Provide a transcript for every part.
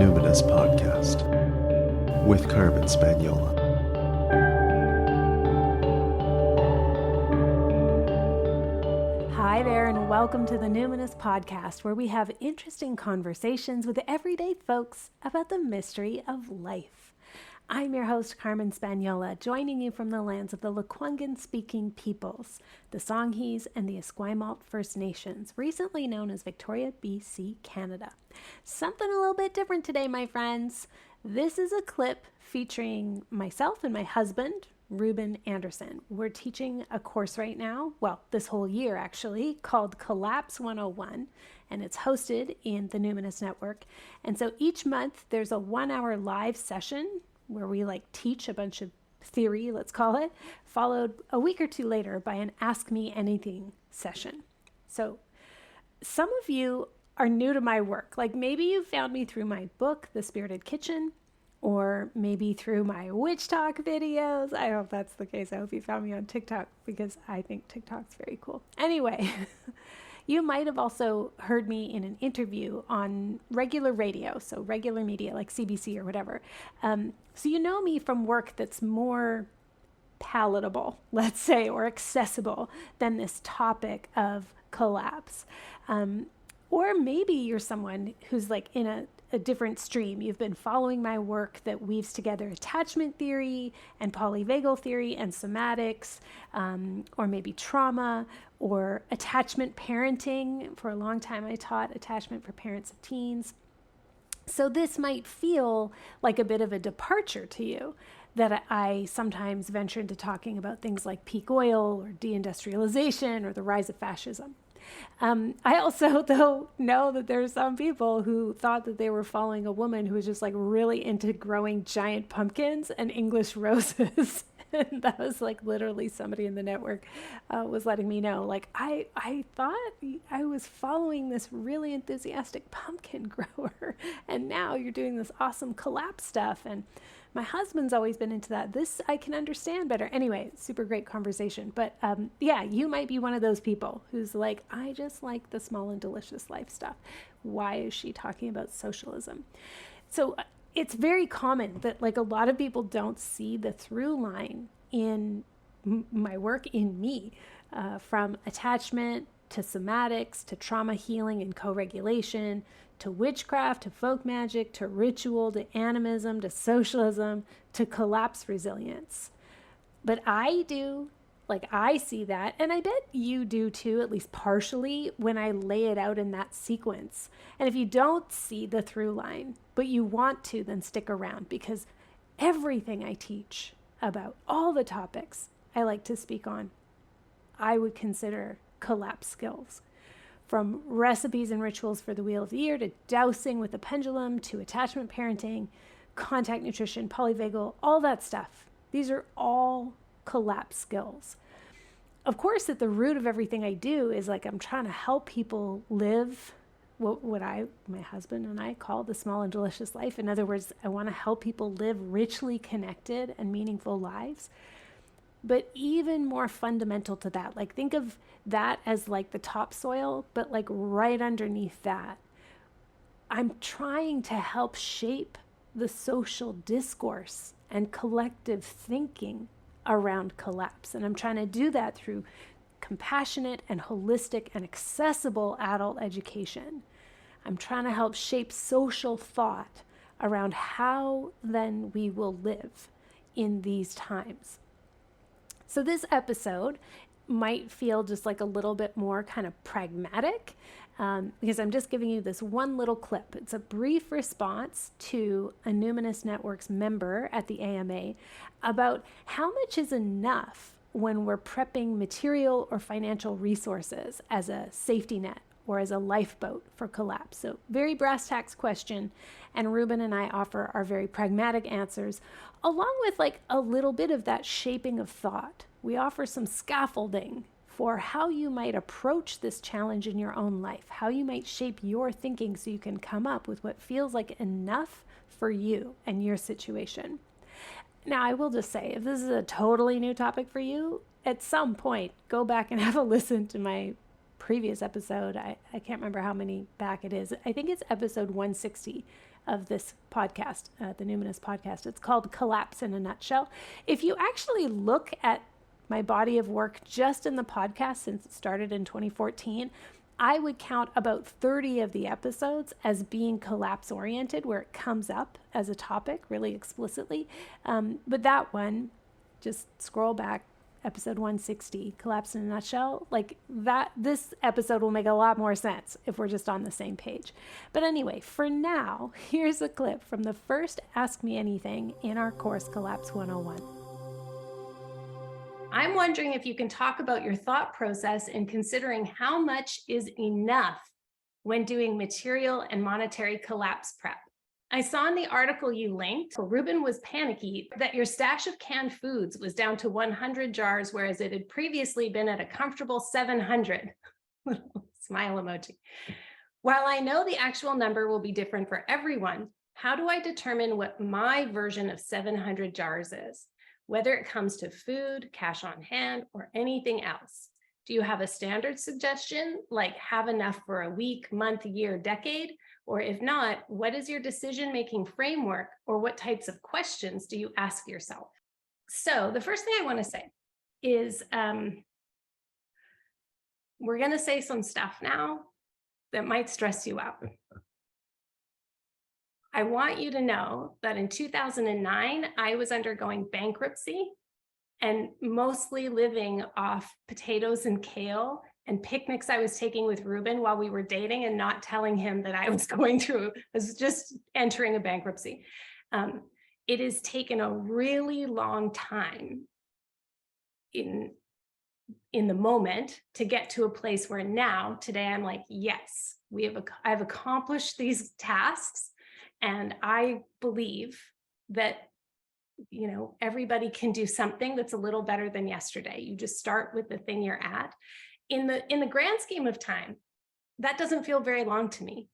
Numinous Podcast with Carmen Spaniola. Hi there, and welcome to the Numinous Podcast, where we have interesting conversations with everyday folks about the mystery of life. I'm your host, Carmen Spaniola, joining you from the lands of the Lekwungen-speaking peoples, the Songhees and the Esquimalt First Nations, recently known as Victoria, BC, Canada. Something a little bit different today, my friends. This is a clip featuring myself and my husband, Ruben Anderson. We're teaching a course right now, well, this whole year actually, called Collapse 101, and it's hosted in the Numinous Network. And so each month there's a 1-hour live session where we teach a bunch of theory, let's call it, followed a week or two later by an Ask Me Anything session. So some of you are new to my work. Maybe you found me through my book, The Spirited Kitchen, or maybe through my witch talk videos. I hope that's the case. I hope you found me on TikTok because I think TikTok's very cool. Anyway, you might have also heard me in an interview on regular radio, so regular media like CBC or whatever. So you know me from work that's more palatable, let's say, or accessible than this topic of collapse. Or maybe you're someone who's in a different stream. You've been following my work that weaves together attachment theory and polyvagal theory and somatics, or maybe trauma or attachment parenting. For a long time, I taught attachment for parents of teens. So this might feel like a bit of a departure to you, that I sometimes venture into talking about things like peak oil or deindustrialization or the rise of fascism. I also, though, know that there are some people who thought that they were following a woman who was just really into growing giant pumpkins and English roses. And that was literally somebody in the network was letting me know, I thought I was following this really enthusiastic pumpkin grower, and now you're doing this awesome collapse stuff. And my husband's always been into that. This I can understand better. Anyway, super great conversation. But yeah, you might be one of those people who's I just like the small and delicious life stuff. Why is she talking about socialism? So it's very common that a lot of people don't see the through line in my work, in me, from attachment to somatics to trauma healing and co-regulation to witchcraft to folk magic to ritual to animism to socialism to collapse resilience. But I do. I see that, and I bet you do too, at least partially, when I lay it out in that sequence. And if you don't see the through line, but you want to, then stick around, because everything I teach about, all the topics I like to speak on, I would consider collapse skills. From recipes and rituals for the wheel of the year, to dowsing with the pendulum, to attachment parenting, contact nutrition, polyvagal, all that stuff. These are all collapse skills. Of course, at the root of everything I do is I'm trying to help people live what my husband and I call the small and delicious life. In other words, I want to help people live richly connected and meaningful lives. But even more fundamental to that, think of that as the topsoil, but right underneath that, I'm trying to help shape the social discourse and collective thinking around collapse. And I'm trying to do that through compassionate and holistic and accessible adult education. I'm trying to help shape social thought around how then we will live in these times. So this episode might feel just a little bit more kind of pragmatic, because I'm just giving you this one little clip. It's a brief response to a Numinous Network's member at the AMA about how much is enough when we're prepping material or financial resources as a safety net or as a lifeboat for collapse. So very brass tacks question, and Ruben and I offer our very pragmatic answers, along with a little bit of that shaping of thought. We offer some scaffolding for how you might approach this challenge in your own life, how you might shape your thinking so you can come up with what feels like enough for you and your situation. Now, I will just say, if this is a totally new topic for you, at some point, go back and have a listen to my previous episode. I can't remember how many back it is. I think it's episode 160 of this podcast, the Numinous podcast. It's called Collapse in a Nutshell. If you actually look at my body of work just in the podcast since it started in 2014, I would count about 30 of the episodes as being collapse oriented, where it comes up as a topic really explicitly. But that one, just scroll back, episode 160, Collapse in a Nutshell, like that, this episode will make a lot more sense if we're just on the same page. But anyway, for now, here's a clip from the first Ask Me Anything in our course, Collapse 101. I'm wondering if you can talk about your thought process in considering how much is enough when doing material and monetary collapse prep. I saw in the article you linked, Ruben was panicky that your stash of canned foods was down to 100 jars, whereas it had previously been at a comfortable 700. Smile emoji. While I know the actual number will be different for everyone, how do I determine what my version of 700 jars is? Whether it comes to food, cash on hand, or anything else. Do you have a standard suggestion, like have enough for a week, month, year, decade? Or if not, what is your decision-making framework, or what types of questions do you ask yourself? So the first thing I want to say is we're going to say some stuff now that might stress you out. I want you to know that in 2009, I was undergoing bankruptcy and mostly living off potatoes and kale and picnics I was taking with Ruben while we were dating, and not telling him that I was was just entering a bankruptcy. It has taken a really long time in the moment to get to a place where now, today, I'm like, yes, I've accomplished these tasks. And I believe that, everybody can do something that's a little better than yesterday. You just start with the thing you're at. In the grand scheme of time, that doesn't feel very long to me.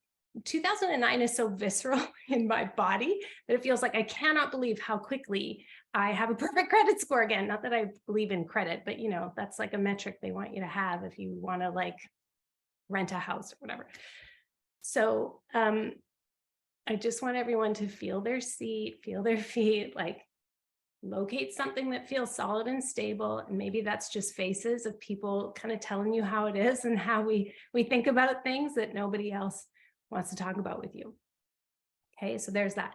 2009 is so visceral in my body that it feels like I cannot believe how quickly I have a perfect credit score again. Not that I believe in credit, but that's like a metric they want you to have if you want to like rent a house or whatever. So, I just want everyone to feel their seat, feel their feet, like locate something that feels solid and stable. And maybe that's just faces of people kind of telling you how it is and how we think about things that nobody else wants to talk about with you. Okay, so there's that.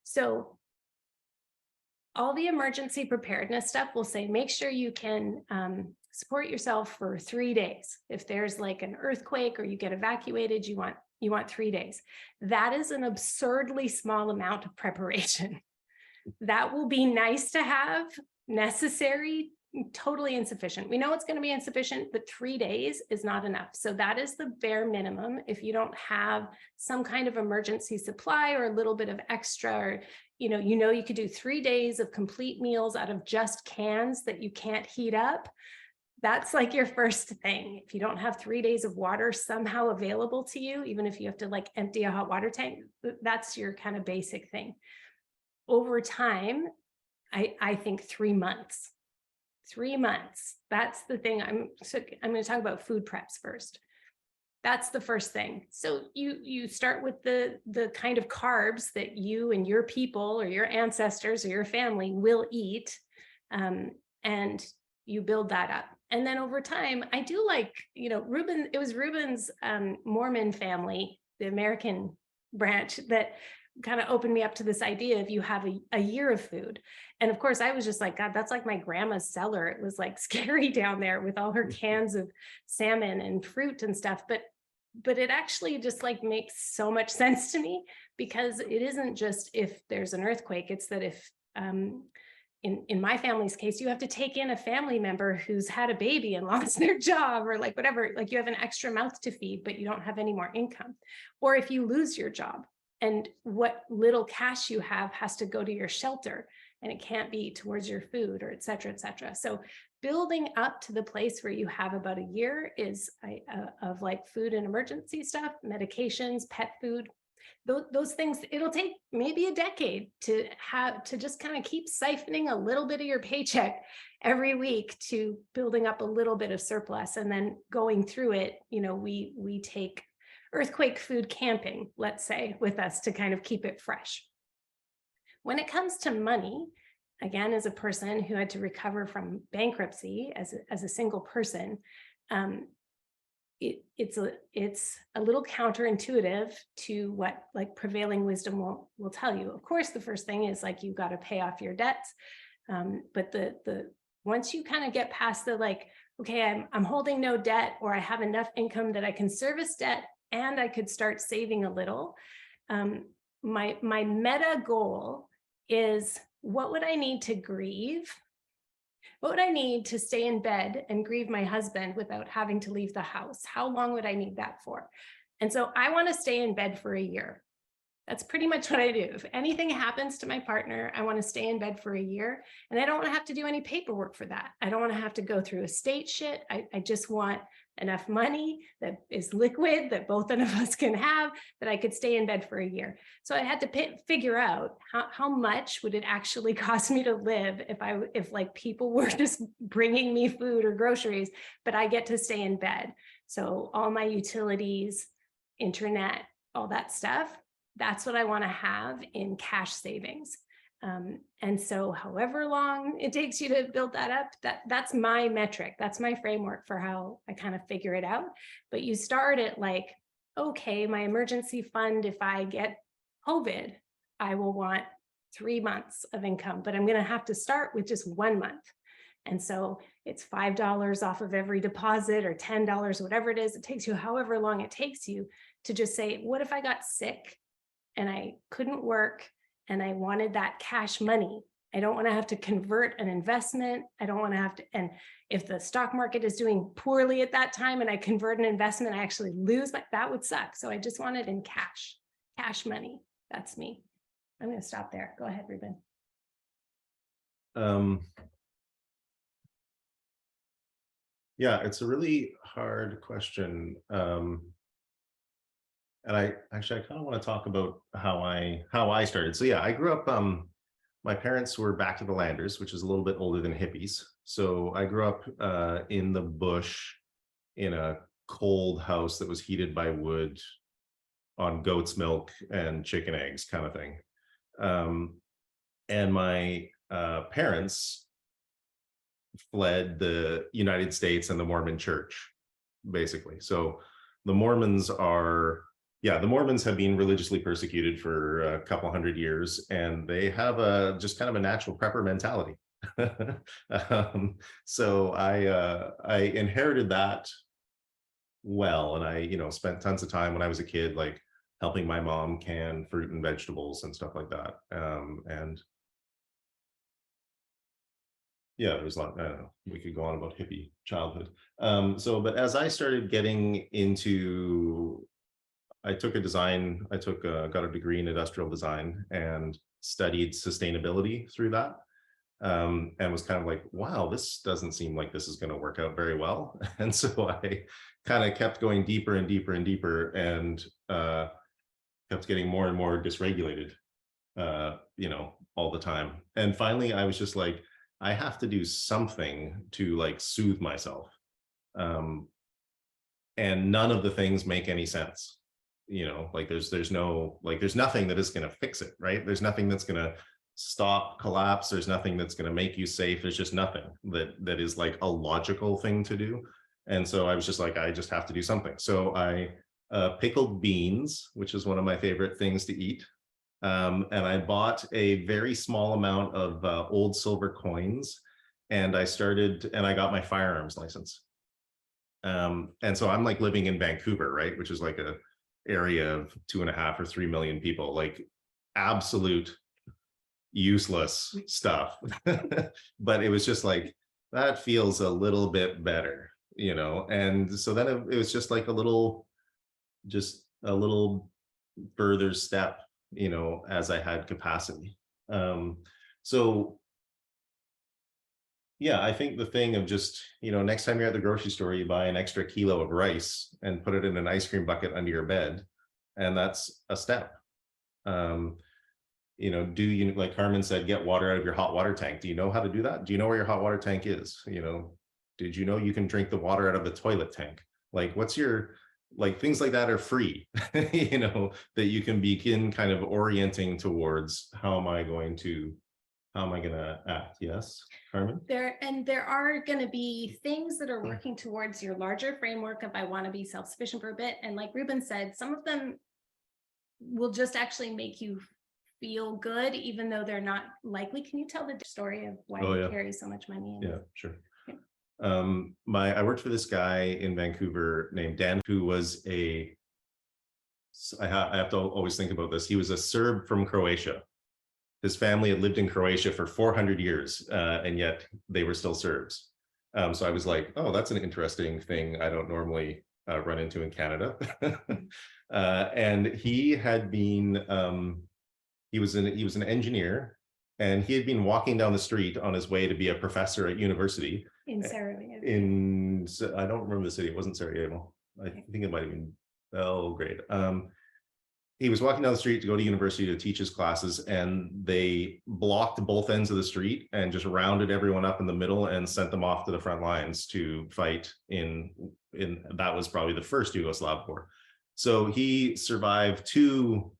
So all the emergency preparedness stuff will say, make sure you can support yourself for 3 days. If there's like an earthquake or you get evacuated, you want 3 days. That is an absurdly small amount of preparation. That will be nice to have, necessary, totally insufficient. We know it's going to be insufficient, but 3 days is not enough. So that is the bare minimum. If you don't have some kind of emergency supply or a little bit of extra, or you could do 3 days of complete meals out of just cans that you can't heat up. That's like your first thing. If you don't have 3 days of water somehow available to you, even if you have to like empty a hot water tank, that's your kind of basic thing. Over time, I think 3 months. 3 months. That's the thing. I'm going to talk about food preps first. That's the first thing. So you start with the kind of carbs that you and your people or your ancestors or your family will eat, and you build that up. And then over time, I do like, Ruben, it was Ruben's Mormon family, the American branch, that kind of opened me up to this idea of you have a year of food. And of course, I was just like, God, that's like my grandma's cellar. It was like scary down there with all her cans of salmon and fruit and stuff. But it actually just like makes so much sense to me, because it isn't just if there's an earthquake, it's that if, in my family's case, you have to take in a family member who's had a baby and lost their job, or like whatever, like you have an extra mouth to feed, but you don't have any more income. Or if you lose your job and what little cash you have has to go to your shelter and it can't be towards your food, or et cetera, et cetera. So building up to the place where you have about a year is of like food and emergency stuff, medications, pet food, those things. It'll take maybe a decade to just kind of keep siphoning a little bit of your paycheck every week to building up a little bit of surplus, and then going through it. We take earthquake food camping, let's say, with us to kind of keep it fresh. When it comes to money, again, as a person who had to recover from bankruptcy as a single person, it's a little counterintuitive to what like prevailing wisdom will tell you. Of course, the first thing is like you got to pay off your debts, but the once you kind of get past the like, okay, I'm holding no debt, or I have enough income that I can service debt and I could start saving a little. My meta goal is, what would I need to grieve? What would I need to stay in bed and grieve my husband without having to leave the house? How long would I need that for? And so I want to stay in bed for a year. That's pretty much what I do. If anything happens to my partner, I want to stay in bed for a year, and I don't want to have to do any paperwork for that. I don't want to have to go through estate shit. I just want enough money that is liquid, that both of us can have, that I could stay in bed for a year. So I had to figure out how much would it actually cost me to live if like people were just bringing me food or groceries, but I get to stay in bed. So all my utilities, internet, all that stuff, that's what I want to have in cash savings. And so however long it takes you to build that up, that's my metric. That's my framework for how I kind of figure it out. But you start at like, okay, my emergency fund, if I get COVID, I will want 3 months of income, but I'm going to have to start with just 1 month. And so it's $5 off of every deposit, or $10, whatever it is. It takes you however long it takes you to just say, what if I got sick and I couldn't work and I wanted that cash money? I don't want to have to convert an investment. I don't want to have to, and if the stock market is doing poorly at that time and I convert an investment, I actually lose, that would suck. So I just want it in cash money. That's me. I'm going to stop there. Go ahead, Ruben. Yeah, it's a really hard question. And I kind of want to talk about how I started. So yeah, I grew up, my parents were back to the landers, which is a little bit older than hippies. So I grew up in the bush in a cold house that was heated by wood on goat's milk and chicken eggs kind of thing. And my parents fled the United States and the Mormon church, basically. So the Mormons have been religiously persecuted for a couple hundred years, and they have just kind of a natural prepper mentality. So I inherited that well, and I spent tons of time when I was a kid, like helping my mom can fruit and vegetables and stuff like that. And yeah, there's a lot, I don't know, we could go on about hippie childhood. But as I started getting into, I got a degree in industrial design and studied sustainability through that. And was kind of like, wow, this doesn't seem like this is going to work out very well. And so I kind of kept going deeper and deeper and deeper, and kept getting more and more dysregulated, all the time. And finally, I was just like, I have to do something to like soothe myself. And none of the things make any sense. Like there's nothing that is going to fix it, right? There's nothing that's going to stop collapse. There's nothing that's going to make you safe. There's just nothing that is like a logical thing to do. And so I was just like, I just have to do something. So I pickled beans, which is one of my favorite things to eat. And I bought a very small amount of old silver coins, and I got my firearms license. And so I'm like living in Vancouver, right? Which is like a area of 2.5 or 3 million people, like absolute useless stuff. But it was just like, that feels a little bit better, And so then it was just like a little further step, as I had capacity. So yeah, I think the thing of just, next time you're at the grocery store, you buy an extra kilo of rice and put it in an ice cream bucket under your bed. And that's a step. Do you, like Carmen said, get water out of your hot water tank? Do you know how to do that? Do you know where your hot water tank is? Did you know you can drink the water out of the toilet tank? Like, what's your like things like that are free, that you can begin kind of orienting towards how am I going to act? Yes, Carmen? There are going to be things that are working towards your larger framework of I want to be self-sufficient for a bit. And like Ruben said, some of them will just actually make you feel good, even though they're not likely. Can you tell the story of why you carry so much money? Yeah, sure. I worked for this guy in Vancouver named Dan, who was I have to always think about this. He was a Serb from Croatia. His family had lived in Croatia for 400 years, and yet they were still Serbs. So I was like, oh, that's an interesting thing I don't normally run into in Canada. And he had been, he was an engineer, and he had been walking down the street on his way to be a professor at university. In Sarajevo. I don't remember the city. It wasn't Sarajevo. I think it might have been Belgrade. He was walking down the street to go to university to teach his classes, and they blocked both ends of the street and just rounded everyone up in the middle and sent them off to the front lines to fight in that was probably the first Yugoslav war. So he survived 2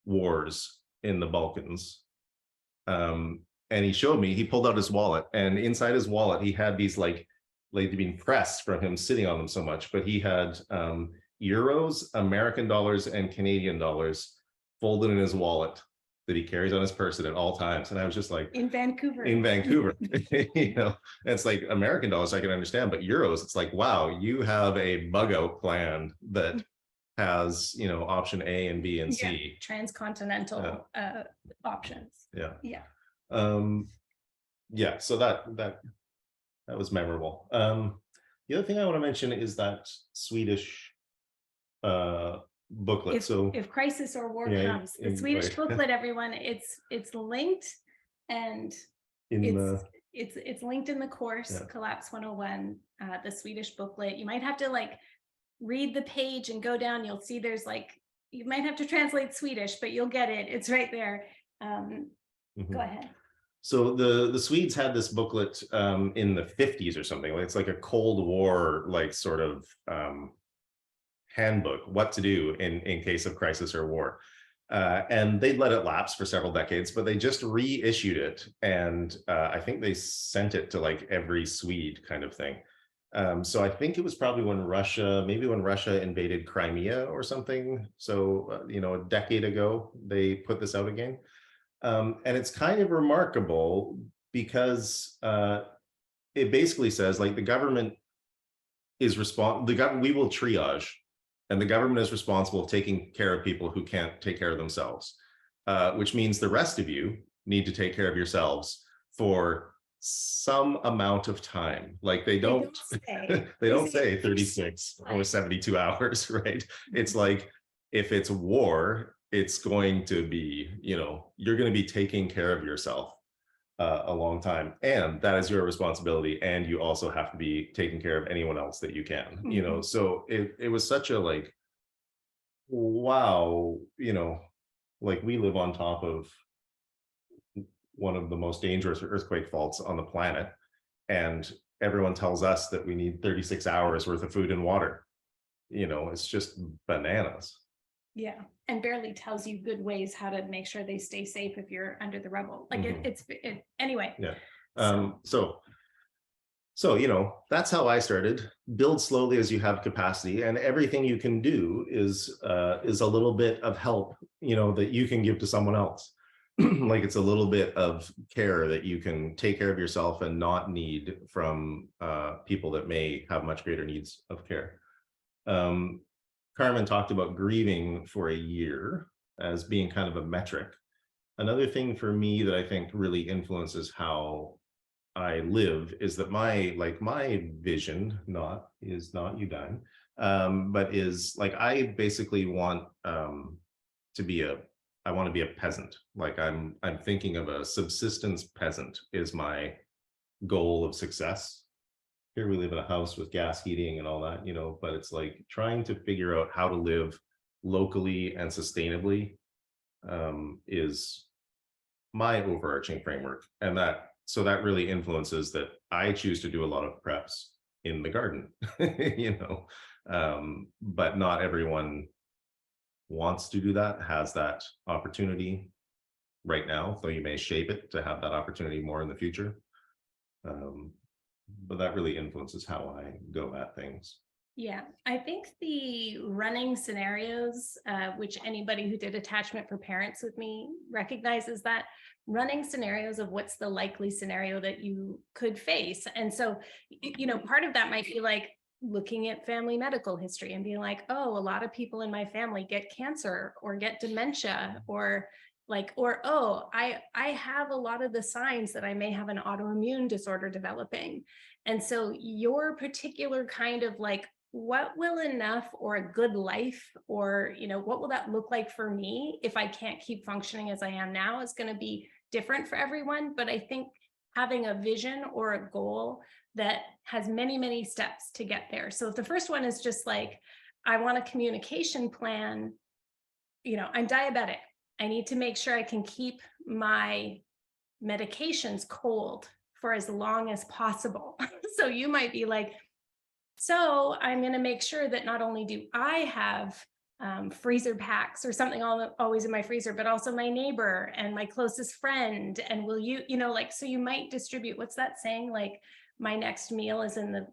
wars in the Balkans. And he showed me, he pulled out his wallet, and inside his wallet, he had these like being pressed from him sitting on them so much, but he had euros, American dollars, and Canadian dollars folded in his wallet that he carries on his person at all times. And I was just like, in Vancouver, it's like American dollars I can understand, but euros, it's like, wow, you have a bug out plan that has, option A and B and C. Transcontinental options. Yeah. So that was memorable. The other thing I want to mention is that Swedish booklet. If crisis or war comes, the Swedish booklet, everyone, it's linked, and it's linked in the course, Collapse 101, the Swedish booklet. You might have to read the page and go down. You'll see there's you might have to translate Swedish, but you'll get it. It's right there. Go ahead. So the Swedes had this booklet in the 50s or something. It's like a Cold War sort of handbook, what to do in case of crisis or war. And they'd let it lapse for several decades, but they just reissued it. And I think they sent it to every Swede kind of thing. So I think it was probably when Russia invaded Crimea or something. So, a decade ago, they put this out again. And it's kind of remarkable because it basically says the government is we will triage, and the government is responsible for taking care of people who can't take care of themselves, which means the rest of you need to take care of yourselves for some amount of time. They don't say 36 or 72 hours, right? It's if it's war, it's going to be, you're going to be taking care of yourself a long time, and that is your responsibility, and you also have to be taking care of anyone else that you can. So it was such a wow, we live on top of one of the most dangerous earthquake faults on the planet, and everyone tells us that we need 36 hours worth of food and water. It's just bananas. Yeah, and barely tells you good ways how to make sure they stay safe if you're under the rubble. Anyway. Yeah. So that's how I started. Build slowly as you have capacity, and everything you can do is a little bit of help, that you can give to someone else. It's a little bit of care that you can take care of yourself and not need from people that may have much greater needs of care. Carmen talked about grieving for a year as being kind of a metric. Another thing for me that I think really influences how I live is that my vision is not you dying, but is I basically want to be a peasant. I'm thinking of a subsistence peasant is my goal of success. Here we live in a house with gas heating and all that, but it's trying to figure out how to live locally and sustainably is my overarching framework. And that really influences that I choose to do a lot of preps in the garden, But not everyone wants to do that, has that opportunity right now, though you may shape it to have that opportunity more in the future. But that really influences how I go at things. Yeah, I think the running scenarios, which anybody who did attachment for parents with me recognizes, that running scenarios of what's the likely scenario that you could face. And so, part of that might be like looking at family medical history and being like, oh, a lot of people in my family get cancer or get dementia, or I have a lot of the signs that I may have an autoimmune disorder developing. And so your particular kind of like, what will enough or a good life, or what will that look like for me if I can't keep functioning as I am now, is going to be different for everyone. But I think having a vision or a goal that has many, many steps to get there. So if the first one is just like, I want a communication plan, I'm diabetic, I need to make sure I can keep my medications cold for as long as possible. So you might be like, so I'm going to make sure that not only do I have freezer packs or something always in my freezer, but also my neighbor and my closest friend. And will you, so you might distribute, what's that saying? Like, my next meal is in the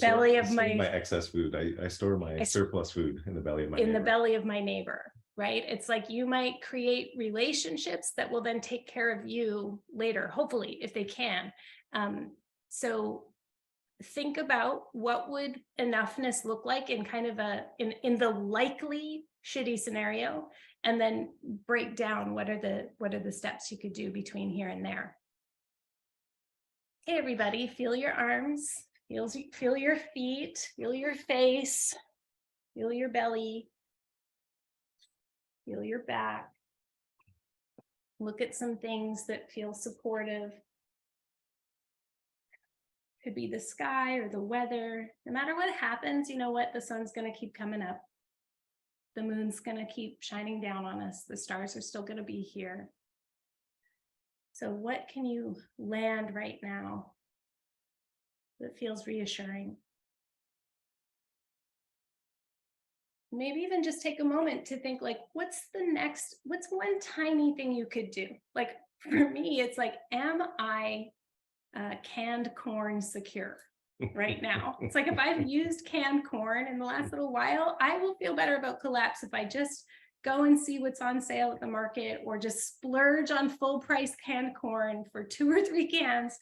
belly of my excess food. I store my surplus food in the belly of my neighbor. The belly of my neighbor, right? It's like you might create relationships that will then take care of you later, hopefully, if they can. So think about what would enoughness look like in kind of in the likely shitty scenario, and then break down what are the steps you could do between here and there. Okay, everybody, feel your arms, feel your feet, feel your face, feel your belly, feel your back. Look at some things that feel supportive. Could be the sky or the weather. No matter what happens, you know what? The sun's going to keep coming up. The moon's going to keep shining down on us. The stars are still going to be here. So what can you land right now that feels reassuring? Maybe even just take a moment to think, like, what's one tiny thing you could do? Like, for me, it's like, am I canned corn secure right now? It's like, if I've used canned corn in the last little while, I will feel better about collapse if I just go and see what's on sale at the market, or just splurge on full price canned corn for 2 or 3 cans.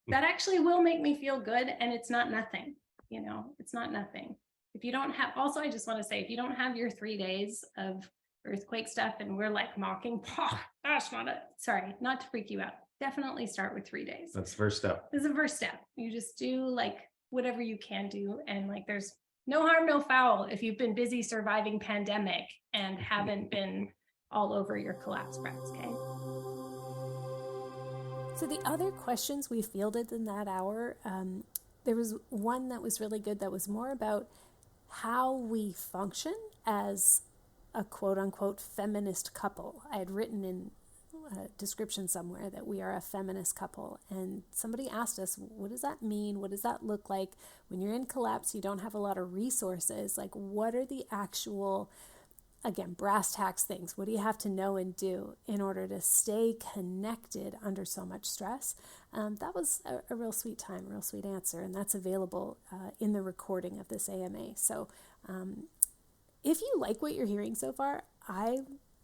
That actually will make me feel good, and it's not nothing. It's not nothing. If you don't have, also, I just want to say, if you don't have your 3 days of earthquake stuff and we're like mocking, that's not it. Sorry, not to freak you out. Definitely start with 3 days. That's the first step. This is the first step. You just do like whatever you can do. And like, there's no harm, no foul if you've been busy surviving pandemic and haven't been all over your collapse preps, okay? So the other questions we fielded in that hour, there was one that was really good that was more about how we function as a quote-unquote feminist couple. I had written in a description somewhere that we are a feminist couple, and somebody asked us, what does that mean? What does that look like when you're in collapse? You don't have a lot of resources. Like, what are the actual, again, brass tacks things? What do you have to know and do in order to stay connected under so much stress? That was a real sweet time, a real sweet answer, and that's available in the recording of this AMA. So if you like what you're hearing so far, I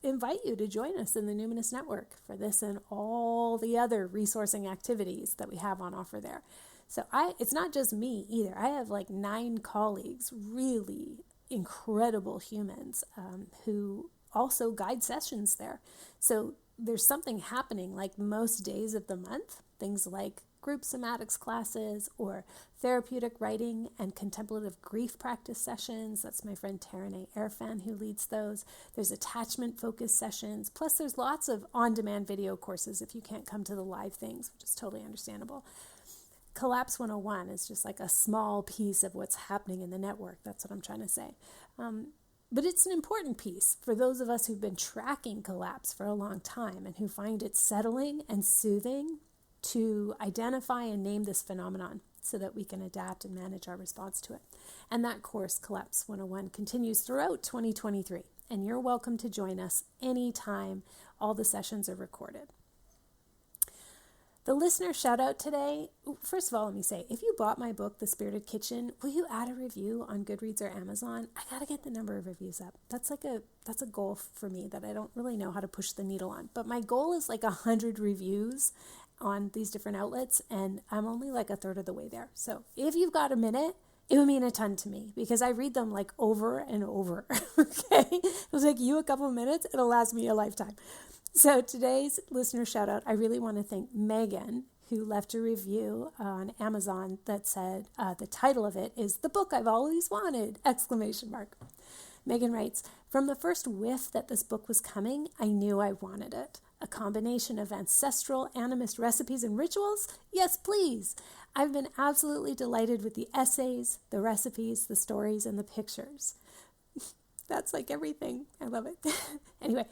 invite you to join us in the Numinous Network for this and all the other resourcing activities that we have on offer there. So it's not just me either. I have like 9 colleagues, really incredible humans who also guide sessions there. So there's something happening like most days of the month, things like group somatics classes or therapeutic writing and contemplative grief practice sessions. That's my friend Taryn Airfan who leads those. There's attachment focused sessions. Plus there's lots of on-demand video courses if you can't come to the live things, which is totally understandable. Collapse 101 is just like a small piece of what's happening in the network. That's what I'm trying to say. But it's an important piece for those of us who've been tracking collapse for a long time and who find it settling and soothing to identify and name this phenomenon. so that we can adapt and manage our response to it. And that course, Collapse 101, continues throughout 2023. And you're welcome to join us anytime. All the sessions are recorded. The listener shout out today, first of all, let me say, if you bought my book, The Spirited Kitchen, will you add a review on Goodreads or Amazon? I got to get the number of reviews up. That's a goal for me that I don't really know how to push the needle on. But my goal is like 100 reviews on these different outlets, and I'm only like a third of the way there. So if you've got a minute, it would mean a ton to me because I read them like over and over. Okay? It'll take you a couple of minutes. It'll last me a lifetime. So today's listener shout out, I really want to thank Megan, who left a review on Amazon that said the title of it is The Book I've Always Wanted! ! Megan writes, from the first whiff that this book was coming, I knew I wanted it. A combination of ancestral animist recipes and rituals? Yes, please. I've been absolutely delighted with the essays, the recipes, the stories, and the pictures. That's like everything. I love it. Anyway,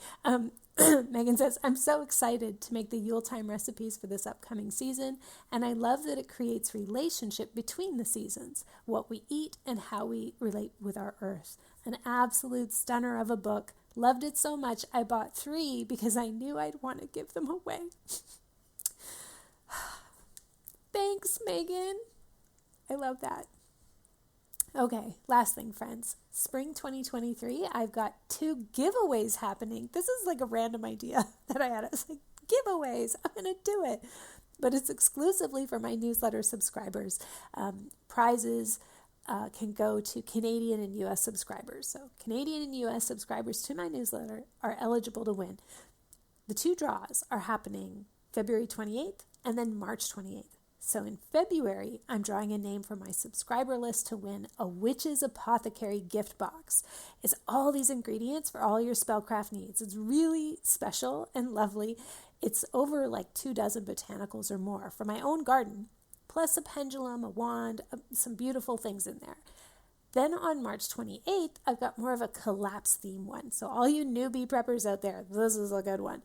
Megan says, I'm so excited to make the Yuletime recipes for this upcoming season, and I love that it creates relationship between the seasons, what we eat and how we relate with our earth. An absolute stunner of a book. Loved it so much, I bought 3 because I knew I'd want to give them away. Thanks, Megan. I love that. Okay, last thing, friends. Spring 2023, I've got 2 giveaways happening. This is like a random idea that I had. I was like, giveaways, I'm going to do it. But it's exclusively for my newsletter subscribers. Prizes can go to Canadian and U.S. subscribers. So Canadian and U.S. subscribers to my newsletter are eligible to win. The 2 draws are happening February 28th and then March 28th. So in February, I'm drawing a name from my subscriber list to win a Witch's Apothecary gift box. It's all these ingredients for all your spellcraft needs. It's really special and lovely. It's over like 24 botanicals or more from my own garden, plus a pendulum, a wand, some beautiful things in there. Then on March 28th, I've got more of a collapse theme one. So all you newbie preppers out there, this is a good one.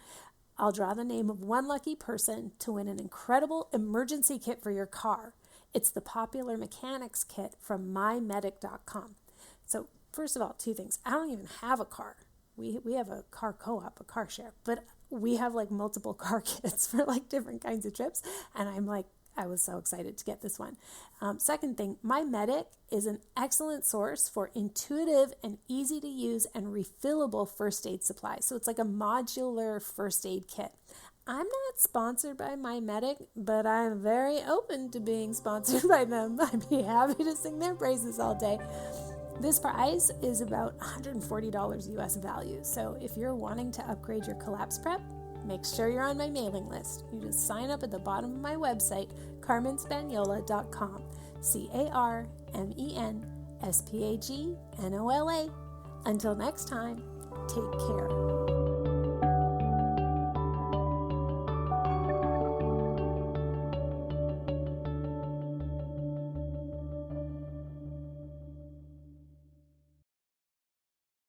I'll draw the name of one lucky person to win an incredible emergency kit for your car. It's the Popular Mechanics kit from mymedic.com. So first of all, 2 things. I don't even have a car. We have a car co-op, a car share, but we have like multiple car kits for like different kinds of trips. And I was so excited to get this one. Second thing, MyMedic is an excellent source for intuitive and easy to use and refillable first aid supplies. So it's like a modular first aid kit. I'm not sponsored by MyMedic, but I'm very open to being sponsored by them. I'd be happy to sing their praises all day. This prize is about $140 US value. So if you're wanting to upgrade your collapse prep, make sure you're on my mailing list. You just sign up at the bottom of my website, carmenspaniola.com. CarmenSpagnola. Until next time, take care.